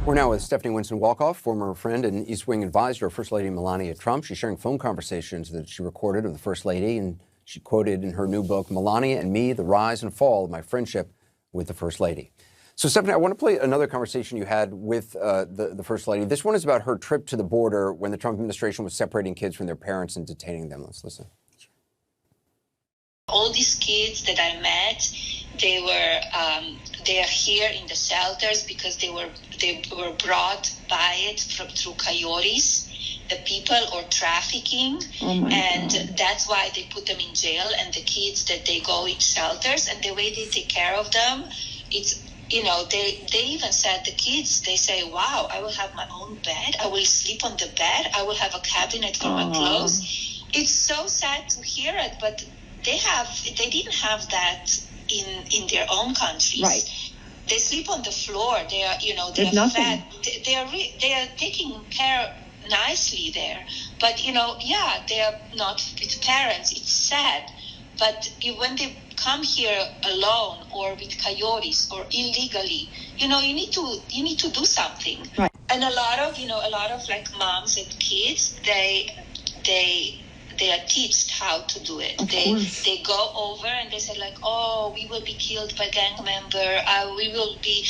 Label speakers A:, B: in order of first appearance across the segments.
A: We're now with Stephanie Winston-Walkoff, former friend and East Wing advisor of First Lady Melania Trump. She's sharing phone conversations that she recorded of the First Lady, and she quoted in her new book, Melania and Me, The Rise and Fall of My Friendship with the First Lady. So, Stephanie, I want to play another conversation you had with the First Lady. This one is about her trip to the border when the Trump administration was separating kids from their parents and detaining them. Let's listen.
B: All these kids that I met, they are here in the shelters because they were brought by it through coyotes, the people, or trafficking, and that's why they put them in jail. And the kids that they go in shelters, and the way they take care of them, it's, you know, they even said, the kids, they say, wow, I will have my own bed, I will sleep on the bed, I will have a cabinet for my clothes. It's so sad to hear it, but they didn't have that in their own countries.
C: Right.
B: They sleep on the floor. They are, you know, they are fed. They are taking care nicely there. But, you know, yeah, they are not with parents. It's sad. But when they come here alone or with coyotes or illegally, you know, you need to do something.
C: Right.
B: And a lot of like moms and kids, they are taught how to do it. They go over and they say like, oh, we will be killed by gang member. We will be,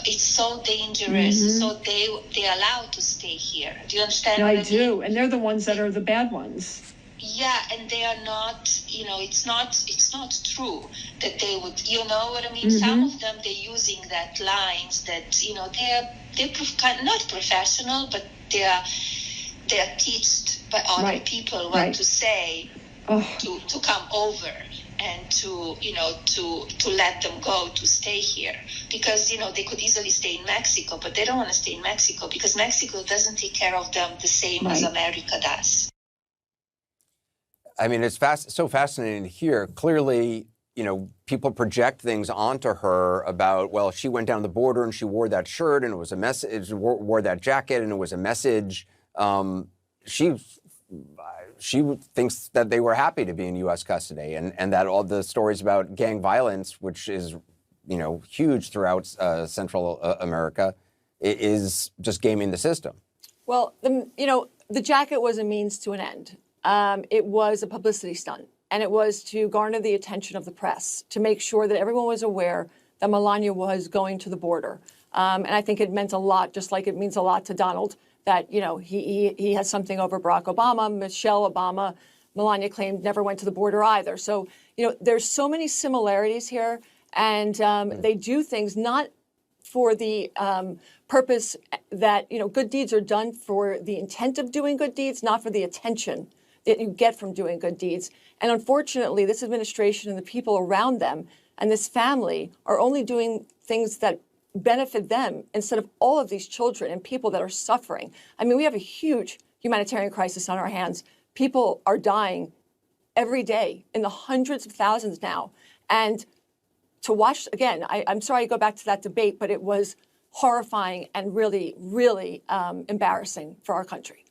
B: it's so dangerous. Mm-hmm. So they allowed to stay here. Do you understand?
C: I do. And they're the ones that are the bad ones.
B: Yeah, and they are not, you know, it's not true that they would, you know what I mean? Mm-hmm. Some of them, they're using that lines that, you know, they're not professional, but they are taught by other people what to say to come over and to, you know, to let them go, to stay here. Because, you know, they could easily stay in Mexico, but they don't want to stay in Mexico because Mexico doesn't take care of them the same as America does.
A: I mean, it's so fascinating to hear. Clearly, you know, people project things onto her about, well, she went down the border and she wore that shirt and it was a message, wore that jacket and it was a message. She thinks that they were happy to be in U.S. custody, and that all the stories about gang violence, which is, you know, huge throughout Central America, is just gaming the system.
D: Well, the jacket was a means to an end. It was a publicity stunt, and it was to garner the attention of the press, to make sure that everyone was aware that Melania was going to the border. And I think it meant a lot, just like it means a lot to Donald, that, you know, he has something over Barack Obama. Michelle Obama, Melania claimed, never went to the border either. So, you know, there's so many similarities here, and they do things not for the purpose that, you know, good deeds are done for the intent of doing good deeds, not for the attention that you get from doing good deeds. And unfortunately, this administration and the people around them and this family are only doing things that benefit them instead of all of these children and people that are suffering. I mean, we have a huge humanitarian crisis on our hands. People are dying every day in the hundreds of thousands now. And to watch, again, I'm sorry to go back to that debate, but it was horrifying and really, really embarrassing for our country.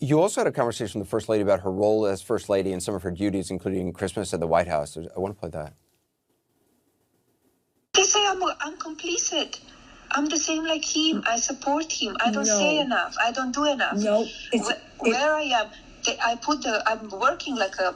A: You also had a conversation with the First Lady about her role as First Lady and some of her duties, including Christmas at the White House. I want to play that.
B: They say I'm complicit. I'm the same like him. I support him. I don't say enough. I don't do enough.
C: No,
B: where I am, I'm working like my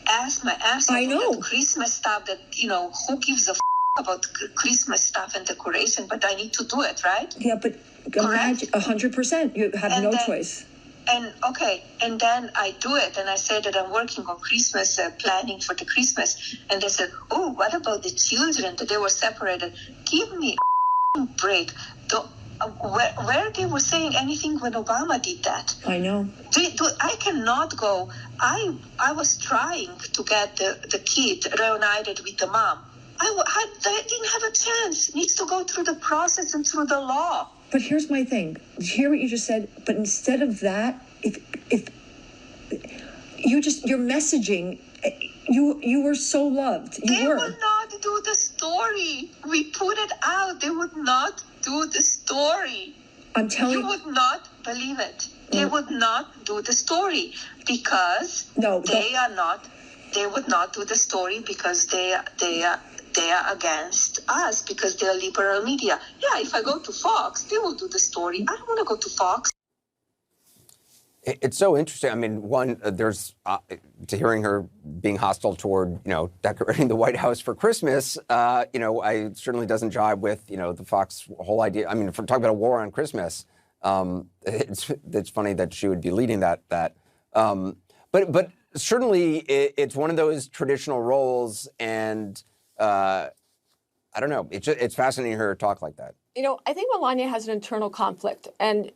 B: ass off.
C: I know.
B: That Christmas stuff that, you know, who gives a about Christmas stuff and decoration, but I need to do it, right?
C: Yeah, but imagine 100%. You have no choice.
B: And then I do it, and I say that I'm working on Christmas, planning for the Christmas, and they said, oh, what about the children that they were separated? Give me a break. Where they were saying anything when Obama did that?
C: I know.
B: I cannot go. I was trying to get the kid reunited with the mom. I didn't have a chance. Needs to go through the process and through the law.
C: But here's my thing. Hear what you just said. But instead of that, if your messaging, you were so loved.
B: They would not do the story. We put it out. They would not do the story.
C: I'm telling you.
B: You would not believe it. They would not do the story because they would not do the story because they are against us because they're liberal media. Yeah, if I go to Fox, they will do the story. I don't want to go to Fox.
A: It's so interesting. I mean, one, there's to hearing her being hostile toward, decorating the White House for Christmas, I certainly doesn't jibe with, the Fox whole idea. I mean, if we're talking about a war on Christmas, it's funny that she would be leading that. But certainly it's one of those traditional roles, and I don't know. It's fascinating to hear her talk like that.
D: I think Melania has an internal conflict, and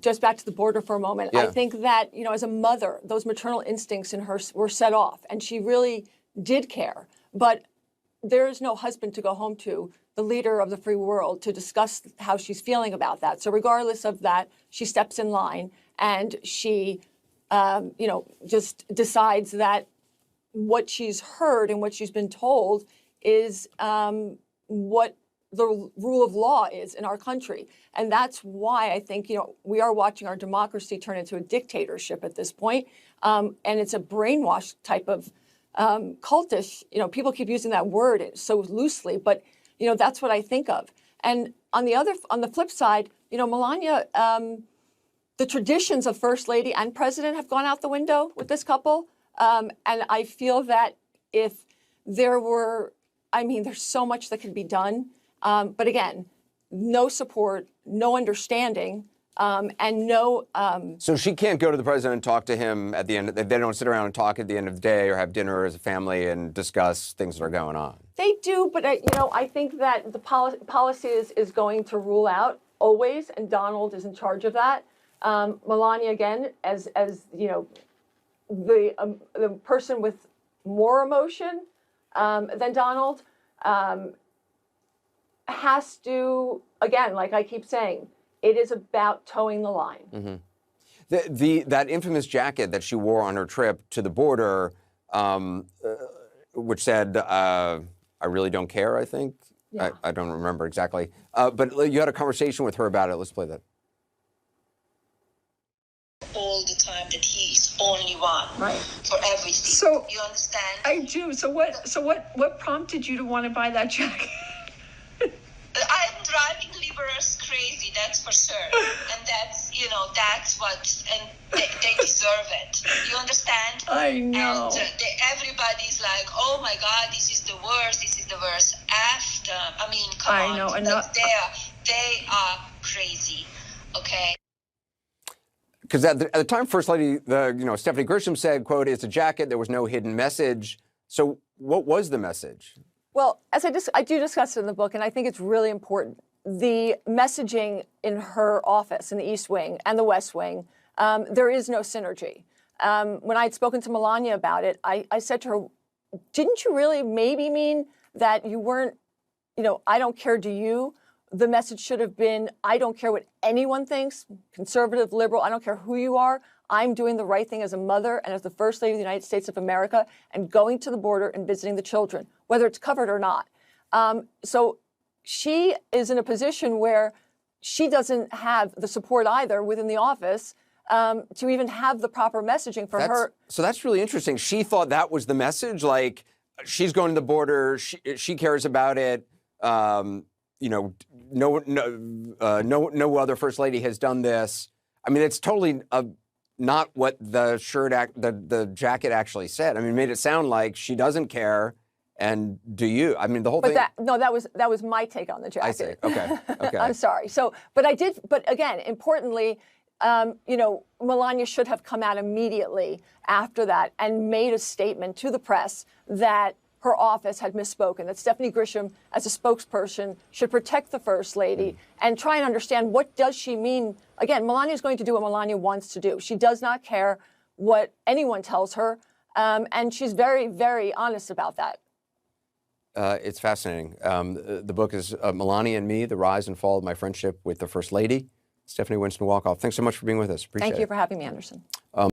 D: just back to the border for a moment.
A: Yeah.
D: I think that, as a mother, those maternal instincts in her were set off, and she really did care. But there is no husband to go home to, the leader of the free world, to discuss how she's feeling about that. So regardless of that, she steps in line and she, just decides that what she's heard and what she's been told is what the rule of law is in our country. And that's why I think, we are watching our democracy turn into a dictatorship at this point. And it's a brainwash type of cultish, people keep using that word so loosely, but, that's what I think of. And on the flip side, Melania, the traditions of First Lady and President have gone out the window with this couple. And I feel that if there were, there's so much that can be done. But again, no support, no understanding, and no.
A: So she can't go to the president and talk to him at the end. They don't sit around and talk at the end of the day or have dinner as a family and discuss things that are going on.
D: They do, but I think that the policy is going to rule out always, and Donald is in charge of that. Melania, again, as the person with more emotion than Donald. Has to, again, like I keep saying, it is about towing the line.
A: Mm-hmm. That infamous jacket that she wore on her trip to the border, which said, I really don't care, I think.
D: Yeah.
A: I don't remember exactly. But you had a conversation with her about it. Let's play that.
B: All the time that he is only one,
C: Right.
B: for everything.
C: So
B: you understand?
C: I do. So what prompted you to want to buy that jacket?
B: I'm driving liberals crazy, that's for sure. And that's what, and they deserve it. You understand?
C: I know.
B: And everybody's like, oh my God, this is the worst, this is the worst. After, come on.
C: I know, and
B: they are crazy, okay?
A: Because at the time, First Lady, Stephanie Grisham said, quote, "It's a jacket. There was no hidden message." So what was the message?
D: Well, as I do discuss it in the book, and I think it's really important, the messaging in her office in the East Wing and the West Wing, there is no synergy. When I had spoken to Melania about it, I said to her, didn't you really maybe mean that you weren't, I don't care, do you? The message should have been, I don't care what anyone thinks, conservative, liberal, I don't care who you are. I'm doing the right thing as a mother and as the First Lady of the United States of America and going to the border and visiting the children, whether it's covered or not. So she is in a position where she doesn't have the support either within the office to even have the proper messaging for her.
A: So that's really interesting. She thought that was the message, like she's going to the border, she cares about it. No other First Lady has done this. It's totally not what the the jacket actually said. It made it sound like she doesn't care. And do you? The whole thing.
D: That was my take on the jacket.
A: I see. Okay.
D: I'm sorry. But again, importantly, Melania should have come out immediately after that and made a statement to the press that her office had misspoken, that Stephanie Grisham, as a spokesperson, should protect the First Lady and try and understand what does she mean. Again, Melania is going to do what Melania wants to do. She does not care what anyone tells her, and she's very, very honest about that.
A: It's fascinating. The book is Melania and Me, The Rise and Fall of My Friendship with the First Lady. Stephanie Winston Walkoff, thanks so much for being with us. Appreciate it.
D: Thank you for having me, Anderson.